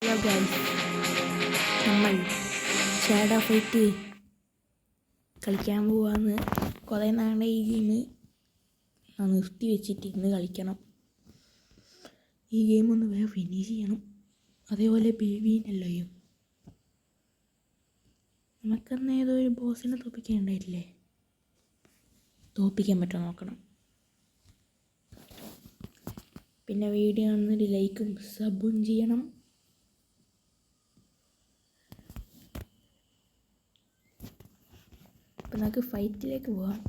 Hello guys, നമ്മൾ shadow fight കളിക്കാൻ പോവാന്ന്. കുറേ നാളെ ഈ ഗെയിം നിർത്തി വെച്ചിട്ട് ഇന്ന് കളിക്കണം. ഈ ഗെയിം ഒന്ന് വേറെ ഫിനിഷ് ചെയ്യണം. അതേപോലെ ബേബീനല്ലയും നമുക്കന്ന് ഏതോ ഒരു ബോസിനെ തോൽപ്പിക്കാനുണ്ടായിട്ടില്ലേ? തോൽപ്പിക്കാൻ പറ്റുമോ നോക്കണം. പിന്നെ വീഡിയോ കാണുന്നൊരു ലൈക്കും സബും ചെയ്യണം. അപ്പം നമുക്ക് ഫൈറ്റിലേക്ക് പോവാം.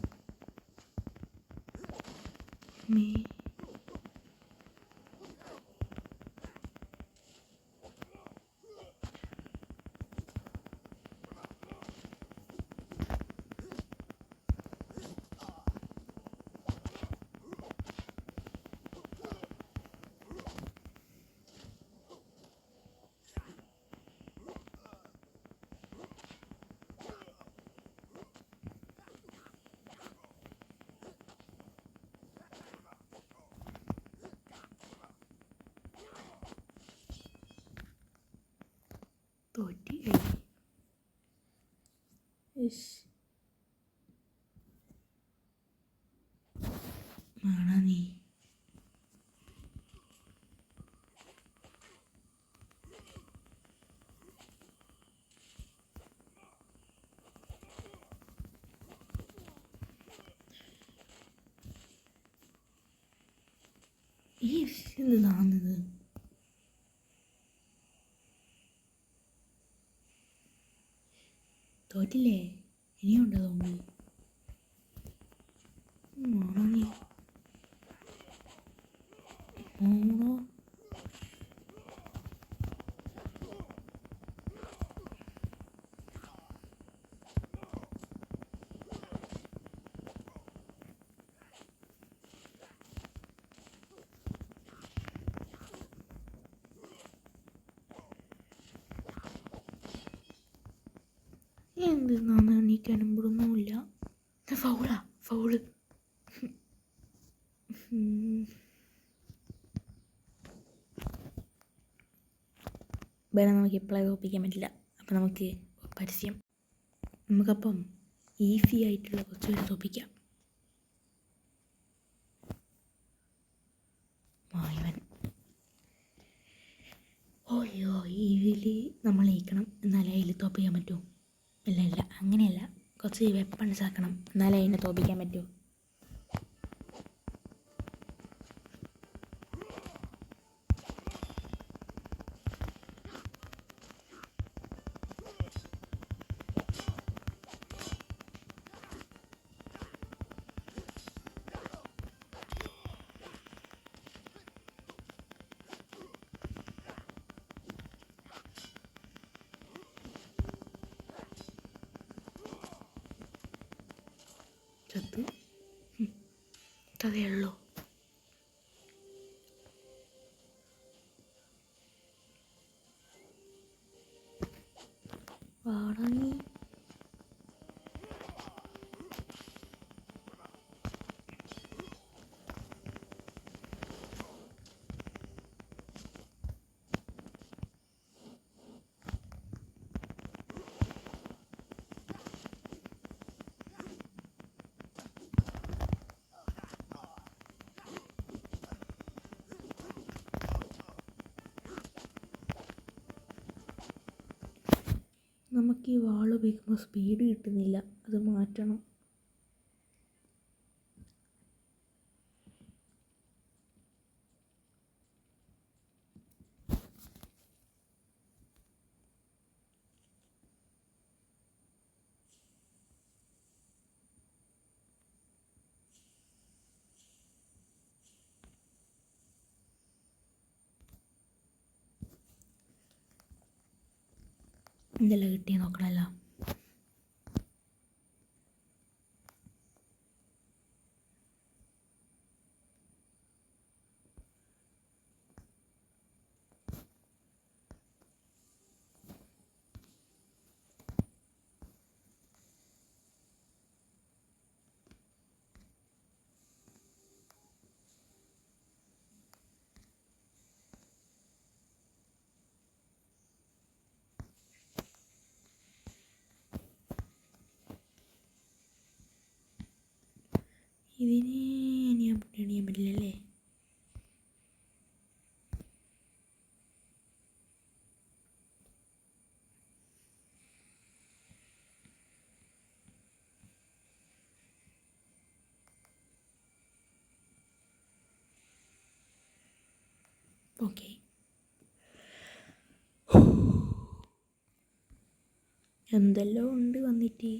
തോറ്റി ആണാ നീ ഈ എന്താണത്? തോറ്റില്ലേ? ഇനിയുണ്ടോ തോന്നി? എന്തെന്നാന്ന് എണീക്കാനും വിടുന്നുമില്ല. ഫൗള് വേറെ നമുക്ക് എപ്പോഴേ തോൽപ്പിക്കാൻ പറ്റില്ല. അപ്പം നമുക്ക് പരസ്യം നമുക്കപ്പം ഈസി ആയിട്ടുള്ള കുറച്ച് പേരെ തോൽപ്പിക്കാം. ഓയ്യോ, ഇതിൽ നമ്മൾ ജയിക്കണം, എന്നാലേ അതിൽ തോൽപ്പിക്കാൻ പറ്റൂ. ഇല്ല അങ്ങനെയല്ല, കുറച്ച് വെപ്പൺസ് ആക്കണം, എന്നാലേ അതിനെ തോൽപ്പിക്കാൻ പറ്റൂ. ചത്ത് അതേയുള്ളൂ. വാടങ്ങി നമുക്ക് ഈ വാൾ ഉപയോഗിക്കുമ്പോൾ സ്പീഡ് കിട്ടുന്നില്ല, അത് മാറ്റണം. എന്തെല്ലാം കിട്ടിയ നോക്കണമല്ലോ. ഇതിന് അണിയാൻ പറ്റില്ലല്ലേ? ഓക്കെ, എന്തെല്ലോ ഉണ്ട് വന്നിട്ട്.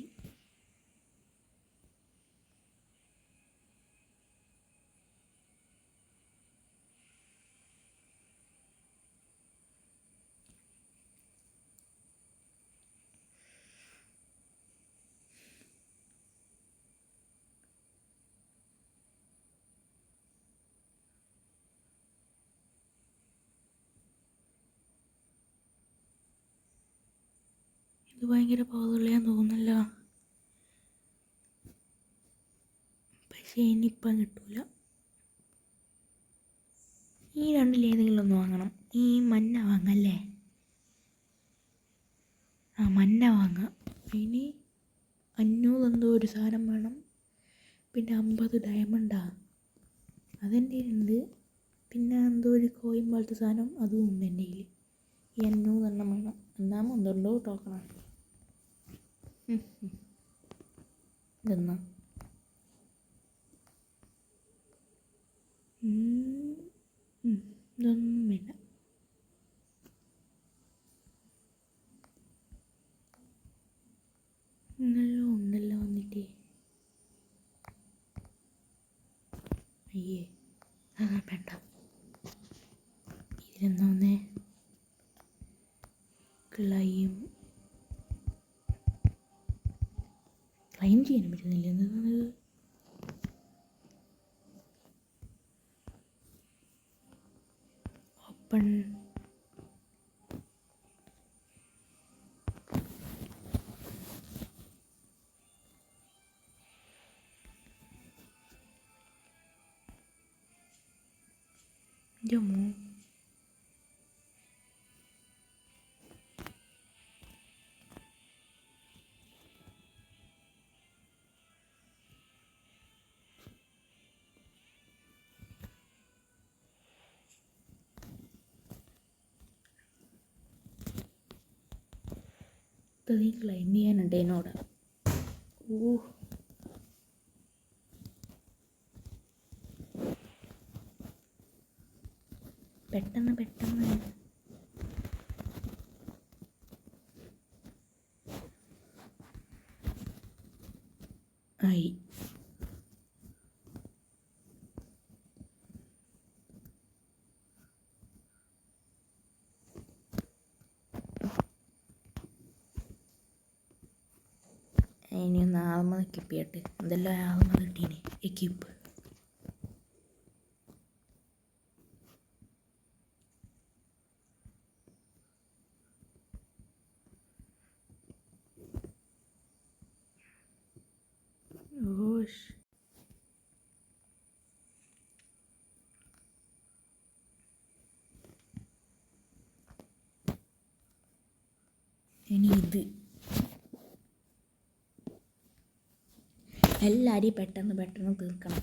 ഇത് ഭയങ്കര പവറുള്ളയാന്ന് തോന്നുന്നല്ലോ. പക്ഷേ ഇനിയിപ്പം കിട്ടൂല. ഈ രണ്ടിലേതെങ്കിലും ഒന്ന് വാങ്ങണം. ഈ മഞ്ഞ വാങ്ങല്ലേ? ആ മഞ്ഞ വാങ്ങാം. ഇനി 500 എന്തോ ഒരു സാധനം വേണം. പിന്നെ 50 ഡയമണ്ടാ, അതെൻ്റെ ഉണ്ട്. പിന്നെ എന്തോ ഒരു കോയിൻ പോലത്തെ സാധനം, അതും ഉണ്ട് എൻ്റെ കയ്യിൽ. ഈ 500 എണ്ണം വേണം. എന്നാ എന്തുണ്ടോ ടോക്കണം. ഇതെന്നാ ഇതൊന്നും വേണ്ട. ഇന്നല്ലോ ഉണ്ടല്ലോ വന്നിട്ട്. അയ്യേ വേണ്ട. ഇതിലെന്താ വന്നേ? ക്ലൈം ചെയ്യാൻ പറ്റുന്നില്ല. എന്താണ് ഓപ്പൺ? ജമ്മു നീ ക്ലൈം ചെയ്യാനുണ്ട് എന്നോട്. പെട്ടെന്ന് ആയി. ഇനി ഒന്ന് ആവുമ്പോൾ എക്യിപ്പ് ചെയ്യട്ടെ. എന്തെല്ലാം ആവുമ്പോൾ കിട്ടീനെ എക്യിപ്പ്. ഓഷ്, ഇനി ഇത് എല്ലാവരെയും പെട്ടെന്ന് തീർക്കണം.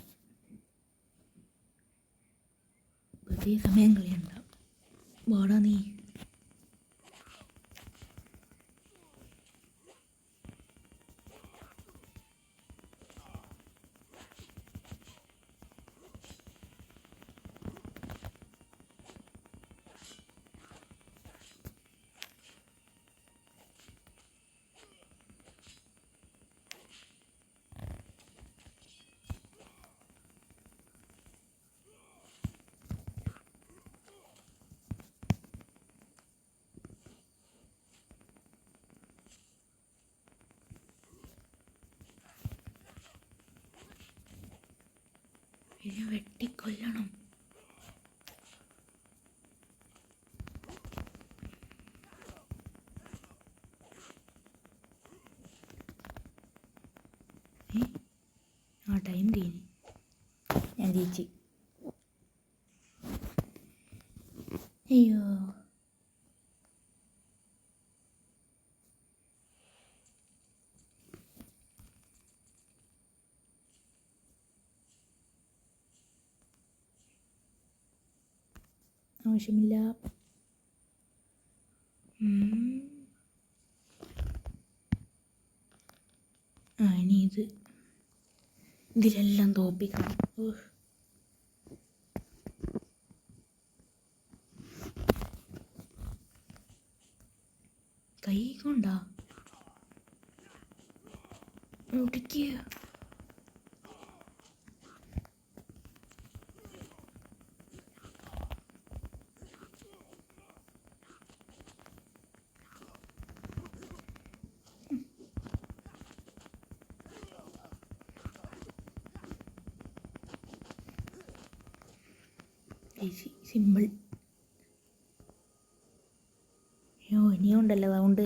വെറുതെ സമയം കളിയുണ്ടാവും. വാടാ നീ. ഇതിനെ വെട്ടിക്കൊല്ലണം. ആ ടൈം കഴിഞ്ഞു. ഞാൻ ജയിച്ചു. അയ്യോ, ആവശ്യമില്ല. ഇനി ഇതിലെല്ലാം തോപ്പിക്കണം. കൈ കൊണ്ടാ ഒടിക്കുക. സിമ്പിൾ. ഇനിയും ഉണ്ടല്ലോ അതുകൊണ്ട്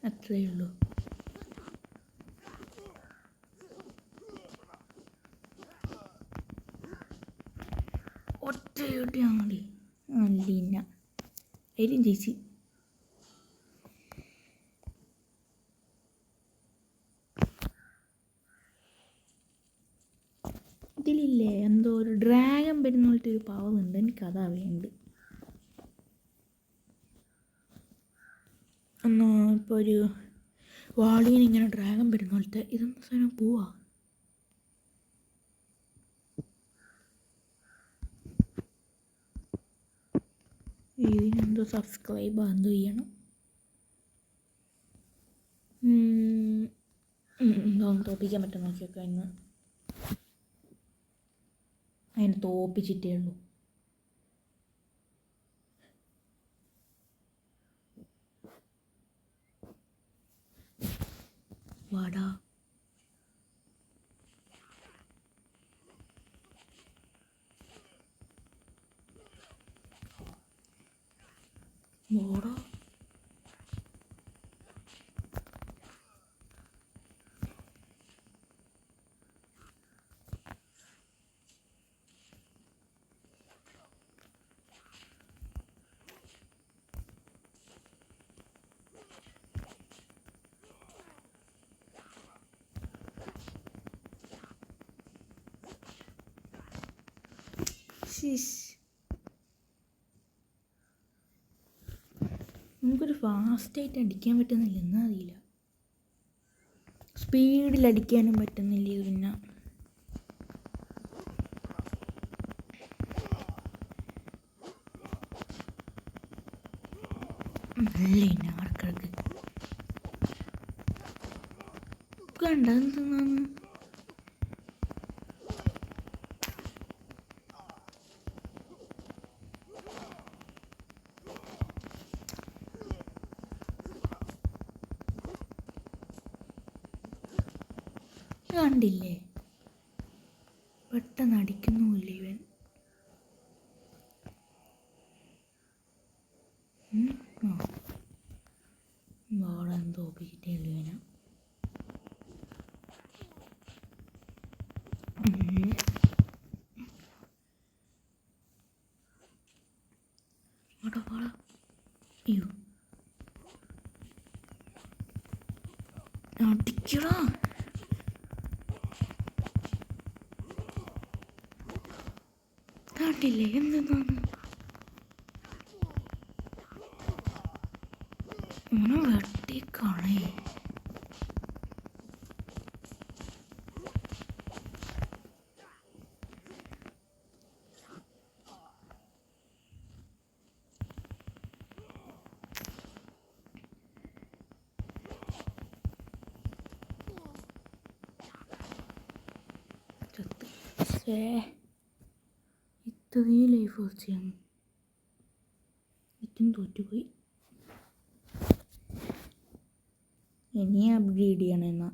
അത്രയേ ഉള്ളൂ. ഒറ്റയൊട്ടിയാൽ മതി. അല്ലീന എരും ചേച്ചി. ഇതിലില്ലേ എന്തോ ഒരു ഡ്രാഗൺ വരുന്ന പോലത്തെ ഒരു പാവമുണ്ട്. എനിക്കതാ വേണ്ടത്. ഇപ്പോൾ ഒരു വാളിന് ഇങ്ങനെ ഡ്രാഗൺ വരുന്ന പോലത്തെ ഇതെന്താ സാധനം? പോവാ. ഇതിനെന്തോ സബ്സ്ക്രൈബ് എന്തോ ചെയ്യണം. ഒന്ന് തോപ്പിക്കാൻ പറ്റും നോക്കിയൊക്കെ. ഇന്ന് അതിനെ തോപ്പിച്ചിട്ടേ ഉള്ളൂ. വാടാ. വാടാ. നമുക്കൊരു ഫാസ്റ്റായിട്ട് അടിക്കാൻ പറ്റുന്നില്ല. എന്നാ അറിയില്ല. സ്പീഡിൽ അടിക്കാനും പറ്റുന്നില്ല. പിന്നെ നല്ല ആർക്കിടക്ക് കണ്ട എന്തെന്നാന്ന്. കണ്ടില്ലേ, പെട്ടെന്ന് അടിക്കുന്നുമില്ല ഇവൻ. വാളെന്തോ തോപ്പിച്ചിട്ടേ ഉള്ളൂ ഇവനെ. വാടാ വാടാ. അയ്യോ അടിക്കടാ. കാട്ടില്ലേ എന്തെന്നാണ് ഓനെ വെട്ടിക്കളേ. ഇത്രയും ലൈഫ് കുറച്ചാണ്. ഇതും തോറ്റുപോയി. ഇനി അപ്ഗ്രേഡ് ചെയ്യണം എന്നാ.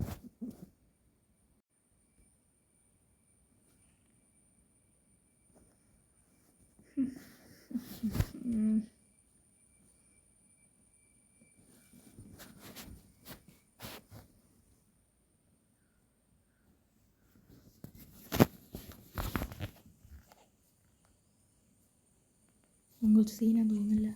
കുറച്ച് സീനാന്ന് തോന്നുന്നില്ല.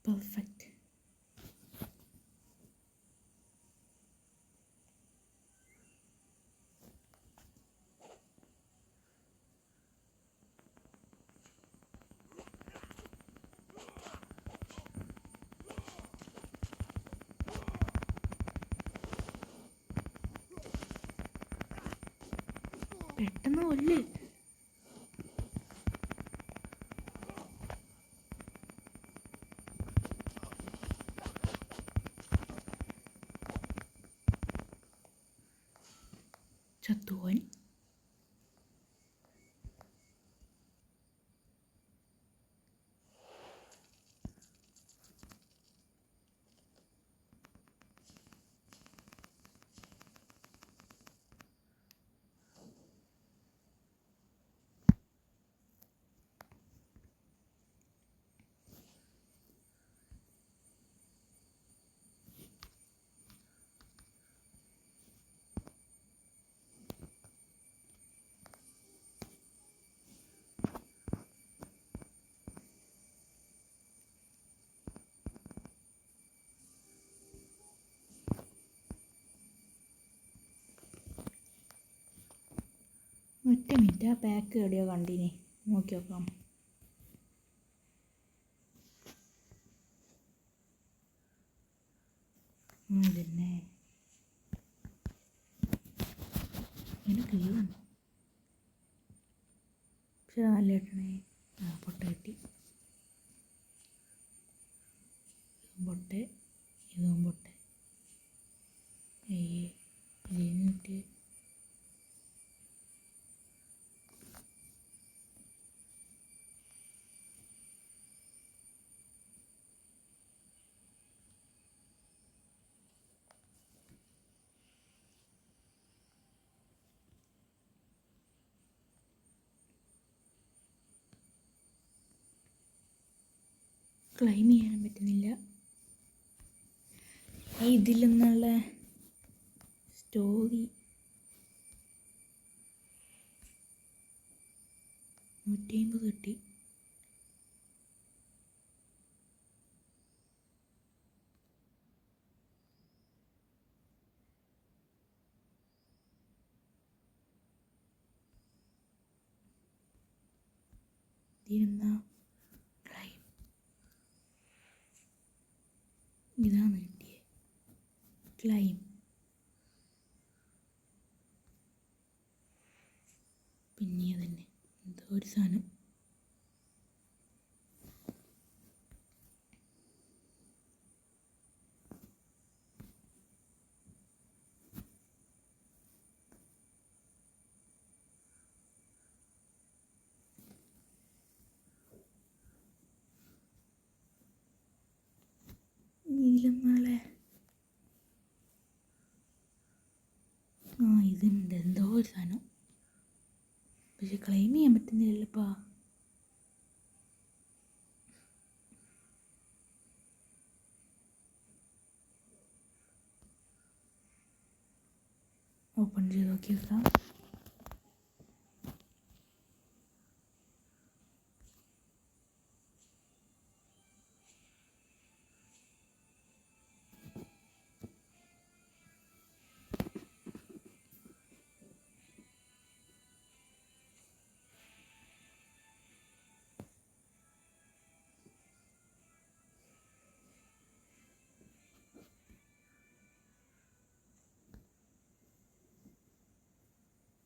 പെർഫെക്റ്റ്. പെട്ടെന്ന് കൊല്ല്. ചത്തുപോൻ. ഒറ്റ മിനിറ്റ്, ആ പാക്ക് എവിടെയോ കണ്ടിനി, നോക്കി നോക്കാം. ഇതന്നെ അതിന് കീഴാണ്. പക്ഷെ നല്ല കിട്ടണേ. പൊട്ട കിട്ടി. പൊട്ടെ, ഇതും പൊട്ടെ. ഇതിന് കിട്ടി. ക്ലൈം ചെയ്യാനും പറ്റുന്നില്ല. ഇതിൽ നിന്നുള്ള സ്റ്റോറി 150 കിട്ടി. ഇതിരുന്ന ക്ലൈം ഇതാണ് കിട്ടിയത്. ക്ലൈം പിന്നെ തന്നെ എന്തോ ഒരു സാധനം. ഇതിലെന്നാളെ ഇതുണ്ട് എന്തോ ഒരു സാധനം. പക്ഷെ ക്ലെയിം ചെയ്യാൻ പറ്റുന്നില്ലല്ലോപ്പാ. ഓപ്പൺ ചെയ്ത് നോക്കി നോക്കാം.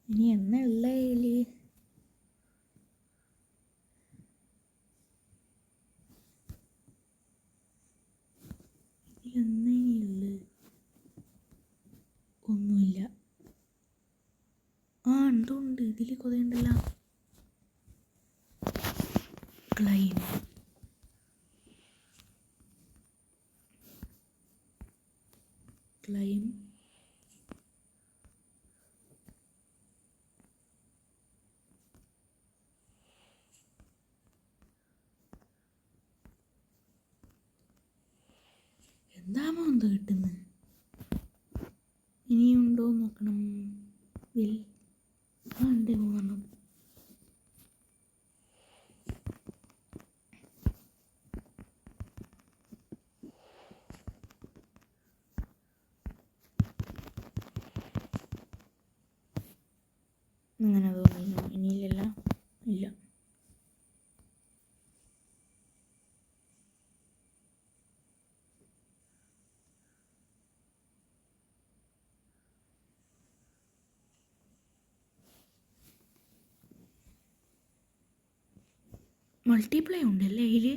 ഇനി എന്നാ ഉള്ള ഇതില് ഇതിലെന്നേയുള്ളു. ഒന്നുമില്ല. എന്തുണ്ട് ഇതിൽ കുറേ ഉണ്ടല്ലോ. ക്ലൈം ക്ലൈം എന്താമോ എന്ത് കിട്ടുന്നത്. ഇനിയുണ്ടോ നോക്കണം. ഉണ്ട് 3. അങ്ങനെ തോന്നുന്നു. ഇനിയില്ലല്ല. ഇല്ല. മൾട്ടിപ്ലൈ ഉണ്ടല്ലേ ഇതിൽ.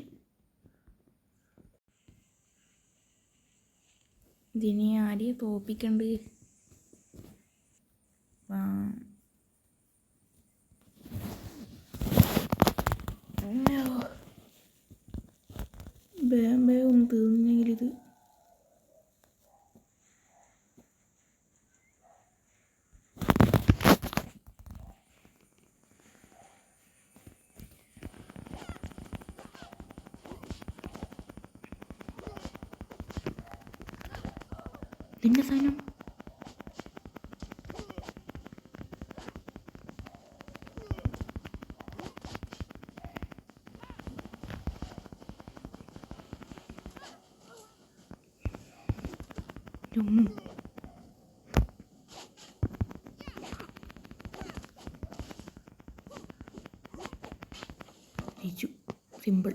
ഇതിനെ ആരെയും തോപ്പിക്കണ്ട്. ബേമ്പേ ഒന്ന് തീർന്നെങ്കിലിത്. ഇതിൻ്റെ സാധനം ഒന്നും ജയിച്ചു. സിമ്പിൾ.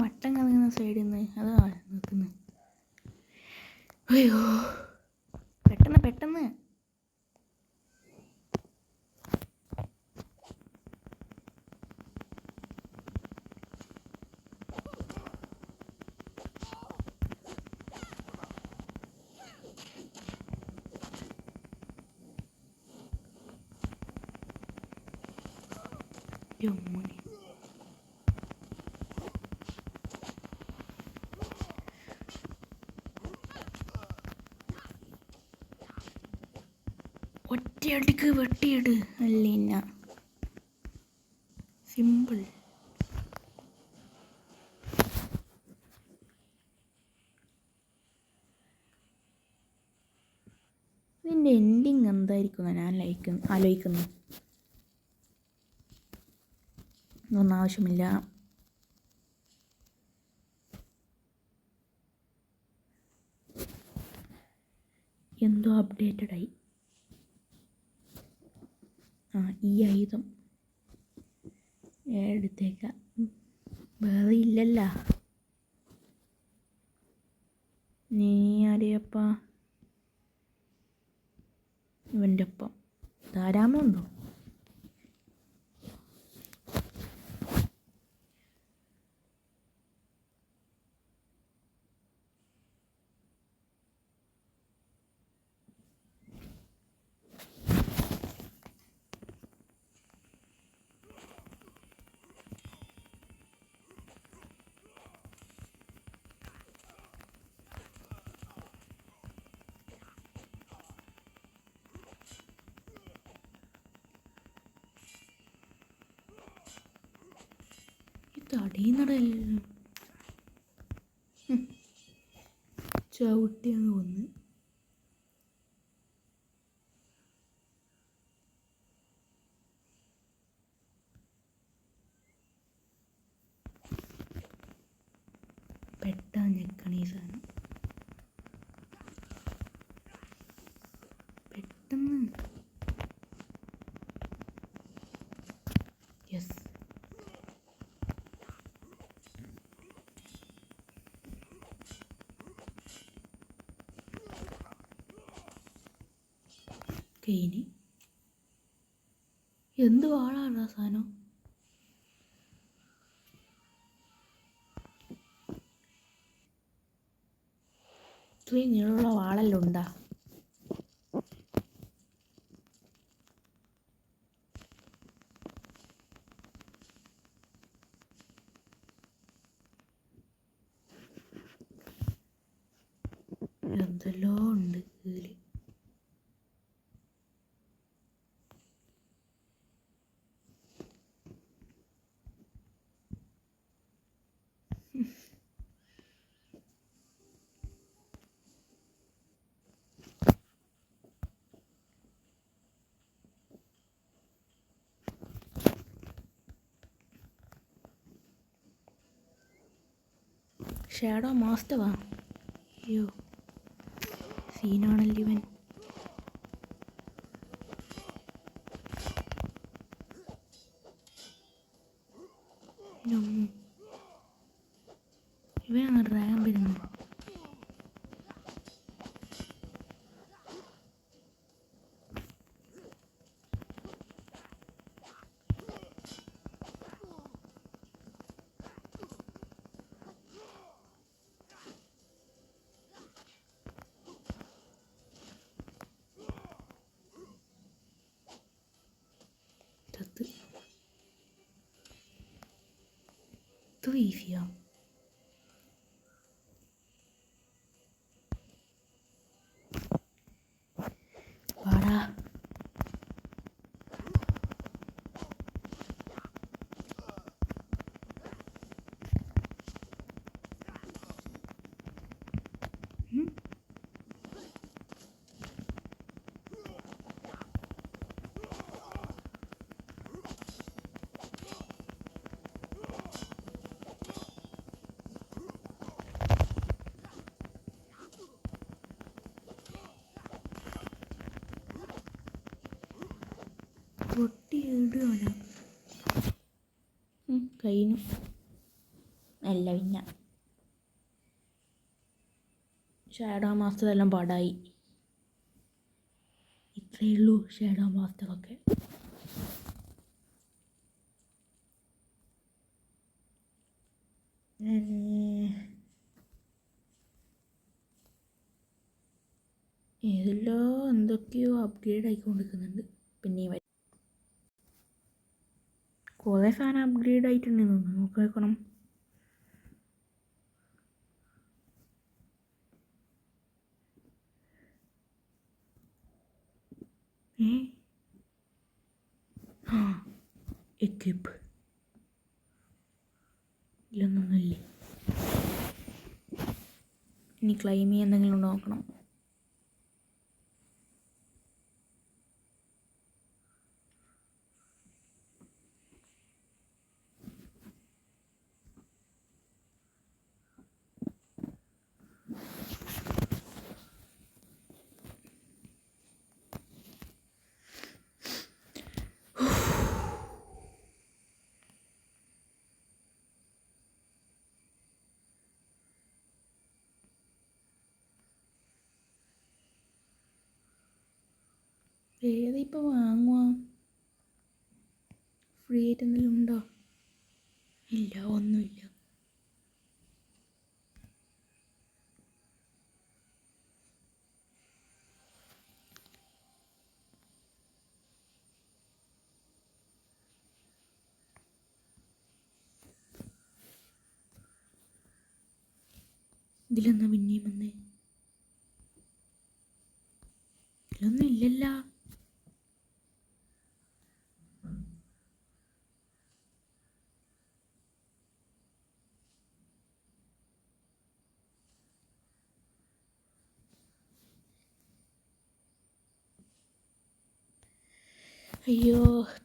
വട്ടം കറങ്ങുന്ന സൈഡിൽ നിന്ന് അതാ നിൽക്കുന്നത്. അയ്യോ, പെട്ടെന്ന് പെട്ടെന്ന്. മോനെ ഒറ്റയടിക്ക് വെട്ടിയിട്. അല്ല സിമ്പിൾ. ഇതിൻ്റെ എൻഡിങ് എന്തായിരിക്കും ഞാൻ ആലോചിക്കുന്നു. ഒന്നും ആവശ്യമില്ല. എന്തോ അപ്ഡേറ്റഡായി. ഈ ആയുധം എടുത്തേക്കാം. വേറെ ഇല്ലല്ല. നീ ആരെയപ്പാ? ഇവൻ്റെ ഒപ്പം ധാരാളം ഉണ്ടോ? തടയുന്നടല്ലോ. ചവിട്ടി അങ്ങ് വന്ന്. പെട്ടാ ഞെക്കണീ സാധനം. പെട്ടെന്ന്. യെസ്. ഇനി എന്ത് വാളാണ് ആ സാധനം? ഇത്രയും നീളമുള്ള വാളെല്ലാം ഉണ്ടാ? എന്തെല്ലോ ഉണ്ട് ഇതിൽ. ഷാഡോ മാസ്റ്ററാ. അയ്യോ സീനാണല്ലോ ഇവൻ. ഇവനാണ് ഡ്രാഗൺ വരുന്നത്. ഇത് ഈസിയാ. പാടാ. പൊട്ടി ഇടുകയാണ് കഴിഞ്ഞു. അല്ല പിന്നെ ഷാഡോ മാസ്റ്റർ എല്ലാം പാടായി. ഇത്രയേ ഉള്ളൂ ഷാഡോ മാസ്റ്ററൊക്കെ. ഏതെല്ലോ എന്തൊക്കെയോ അപ്ഗ്രേഡ് ആയിക്കൊണ്ടിരിക്കുന്നുണ്ട്. പിന്നെ കുറേ സാധനം അപ്ഗ്രേഡ് ആയിട്ടുണ്ടെന്ന് തോന്നുന്നു. നോക്കണം. എക്വിപ്പ് ഇല്ലൊന്നൊന്നുമില്ലേ. ഇനി ക്ലൈം ചെയ്യാൻ എന്തെങ്കിലും നോക്കണം. ഏതിപ്പോൾ വാങ്ങുക? ഫ്രീ ആയിട്ട് എന്തെങ്കിലും ഉണ്ടോ? ഇല്ല, ഒന്നുമില്ല. ഇതിലെന്നാ പിന്നെയും വന്നേ? ഇതിലൊന്നും ഇല്ലല്ല. അയ്യോ,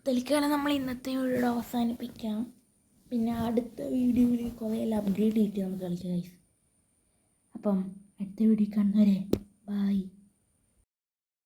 തൽക്കാലം നമ്മൾ ഇന്നത്തെ വീഡിയോ അവസാനിപ്പിക്കാം. പിന്നെ അടുത്ത വീഡിയോയിൽ കുറേയെല്ലാം അപ്ഗ്രേഡ് ചെയ്തിട്ട് നമുക്ക് കളിക്കാം ഗൈസ്. അപ്പം അടുത്ത വീഡിയോ കാണുന്നവരെ ബൈ.